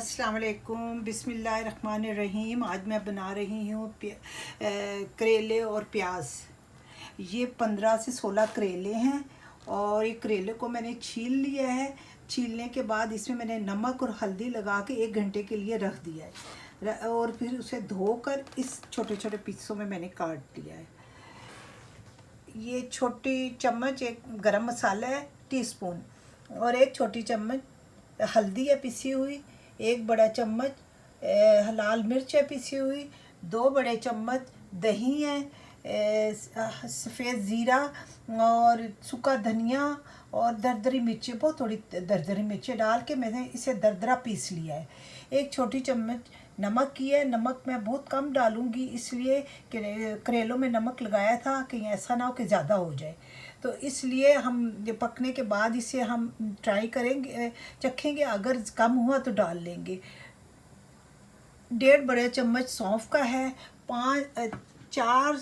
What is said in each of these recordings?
अस्सलाम वालेकुम, बिस्मिल्लाहिर्रहमानिर्रहीम। आज मैं बना रही हूँ करेले और प्याज। ये 15 से 16 करेले हैं और ये करेले को मैंने छील लिया है। छीलने के बाद इसमें मैंने नमक और हल्दी लगा के 1 घंटे के लिए रख दिया है और फिर उसे धोकर इस छोटे छोटे पीसों में मैंने काट दिया है। ये छोटी चम्मच एक गरम मसाला है टीस्पून, और एक छोटी चम्मच हल्दी है पिसी हुई, एक बड़ा चम्मच लाल मिर्च है पिसी हुई, 2 बड़े चम्मच दही है, सफ़ेद ज़ीरा और सूखा धनिया और दरदरी मिर्ची, बहुत थोड़ी दरदरी मिर्ची डाल के मैंने इसे दरदरा पीस लिया है। एक छोटी चम्मच नमक की है। नमक मैं बहुत कम डालूँगी इसलिए कि करेलों में नमक लगाया था, कहीं ऐसा ना हो कि ज़्यादा हो जाए, तो इसलिए हम ये पकने के बाद इसे हम ट्राई करेंगे, चखेंगे, अगर कम हुआ तो डाल लेंगे। 1.5 बड़े चम्मच सौंफ का है, 4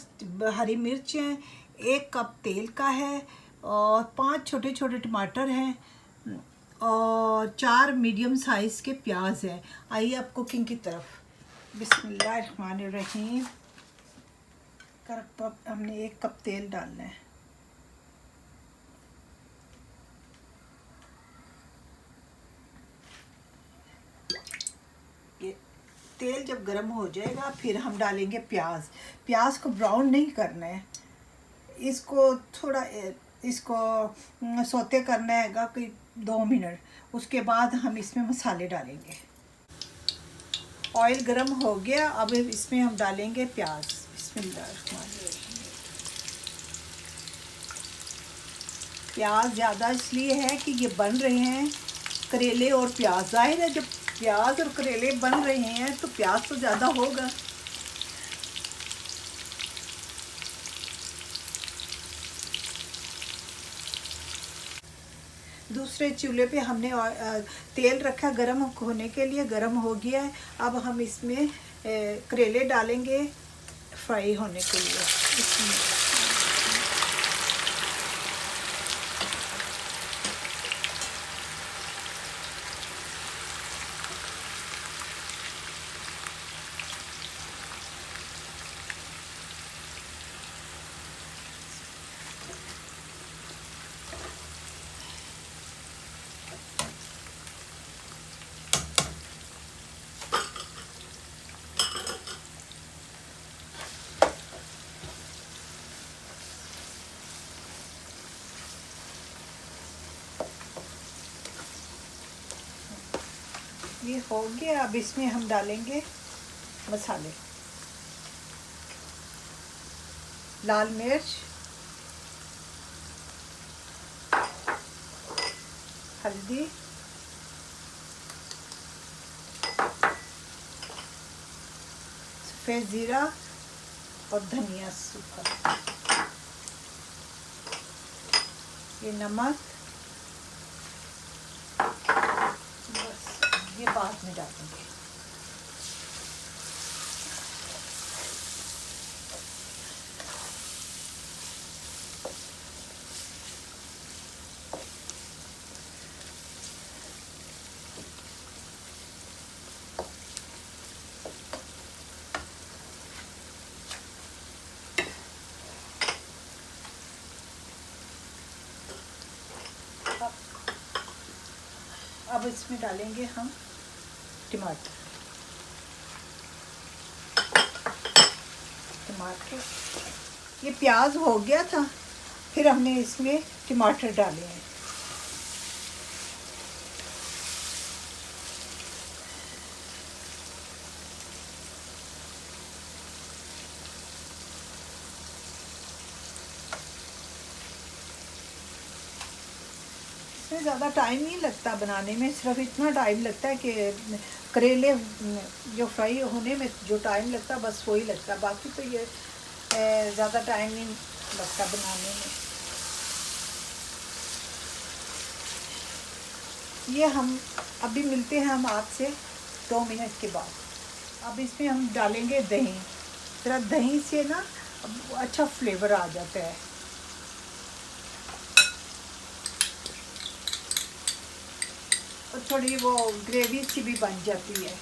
हरी मिर्च हैं, 1 कप तेल का है और 5 छोटे छोटे टमाटर हैं और 4 मीडियम साइज़ के प्याज हैं। आइए अब कुकिंग की तरफ। बिस्मिल्लाहिर्रहमानिर्रहीम। हमने 1 कप तेल डालना है। ये तेल जब गर्म हो जाएगा फिर हम डालेंगे प्याज। प्याज को ब्राउन नहीं करना है, इसको थोड़ा इसको सौते करना है कोई 2 मिनट। उसके बाद हम इसमें मसाले डालेंगे। ऑयल गरम हो गया, अब इसमें हम डालेंगे प्याज। बिस्मिल्लाहिर्रहमानिर्रहीम। प्याज ज़्यादा इसलिए है कि ये बन रहे हैं करेले और प्याज। जाहिर है जब प्याज और करेले बन रहे हैं तो प्याज तो ज़्यादा होगा। दूसरे चूल्हे पे हमने तेल रखा गरम होने के लिए, गरम हो गया है। अब हम इसमें करेले डालेंगे फ्राई होने के लिए। इसमें ये हो गया। अब इसमें हम डालेंगे मसाले। लाल मिर्च, हल्दी, सफ़ेद ज़ीरा और धनिया सूखा, ये नमक, बस ये बाद में डालेंगे। अब इसमें डालेंगे हम टमाटर। ये प्याज हो गया था, फिर हमने इसमें टमाटर डाले हैं। इसमें ज़्यादा टाइम नहीं लगता बनाने में, सिर्फ इतना टाइम लगता है कि करेले जो फ्राई होने में जो टाइम लगता है बस वही लगता है, बाकी तो ये ज़्यादा टाइम नहीं लगता बनाने में। ये हम अभी मिलते हैं हम आपसे 2 मिनट के बाद। अब इसमें हम डालेंगे दही। ज़रा दही से ना अच्छा फ्लेवर आ जाता है। थोड़ी वो ग्रेवी सी भी बन जाती है।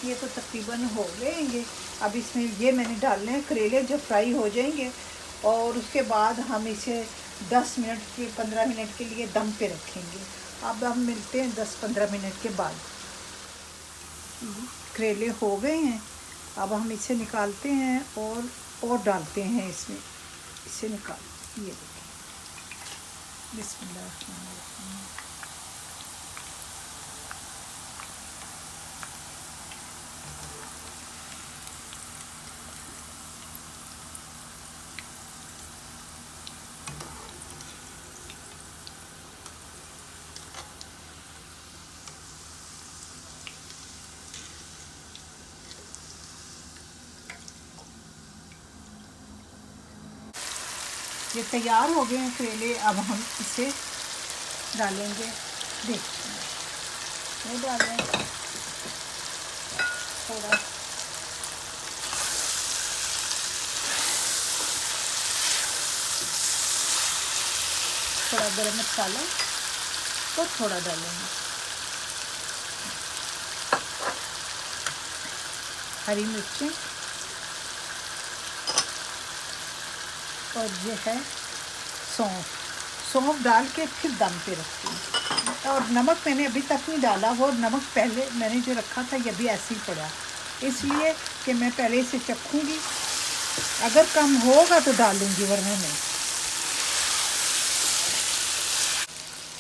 ये तो तकरीबन हो गएंगे। अब इसमें ये मैंने डालने हैं करेले, जो फ्राई हो जाएंगे और उसके बाद हम इसे 10 मिनट के 15 मिनट के लिए दम पे रखेंगे। अब हम मिलते हैं 10-15 मिनट के बाद। करेले हो गए हैं, अब हम इसे निकालते हैं और डालते हैं इसमें। इसे निकाल, ये देखिए, बिस्मिल्लाह। ये तैयार हो गए हैं करेले। अब हम इसे डालेंगे, देखिए ये डालें थोड़ा गरम मसाला तो थोड़ा डालेंगे, हरी मिर्चें और ये है सौंफ डाल के फिर दम पे रखती हूँ। और नमक मैंने अभी तक नहीं डाला, वो नमक पहले मैंने जो रखा था ये भी ऐसे ही पड़ा, इसलिए कि मैं पहले इसे चखूँगी, अगर कम होगा तो डालूँगी वरना नहीं।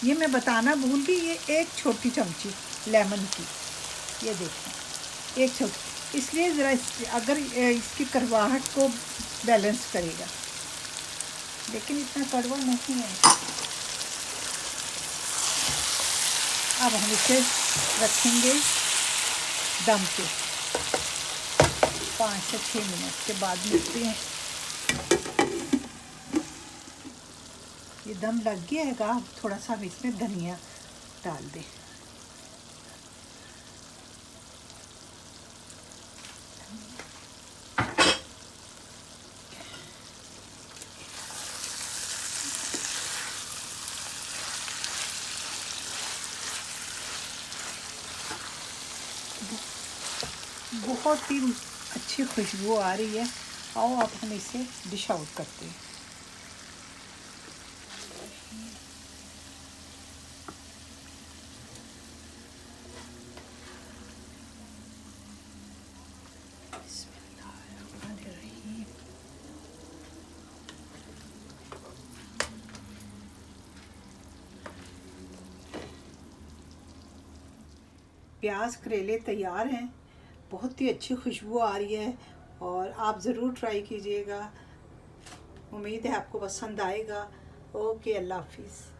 ये मैं बताना भूल गई, ये 1 छोटी चमची लेमन की, ये देखें 1 छोटी, इसलिए ज़रा अगर इसकी कड़वाहट को बैलेंस करेगा, लेकिन इतना कड़वा नहीं है। अब हम इसे रखेंगे दम पे 5 से 6 मिनट के बाद मिलते हैं। ये दम लग गया है, अब थोड़ा सा हम इसमें धनिया डाल दें। बहुत ही अच्छी खुशबू आ रही है। आओ अब हम इसे डिश आउट करते हैं। प्याज करेले तैयार हैं, बहुत ही अच्छी खुशबू आ रही है और आप ज़रूर ट्राई कीजिएगा। उम्मीद है आपको पसंद आएगा। ओके, अल्लाह हाफिज़।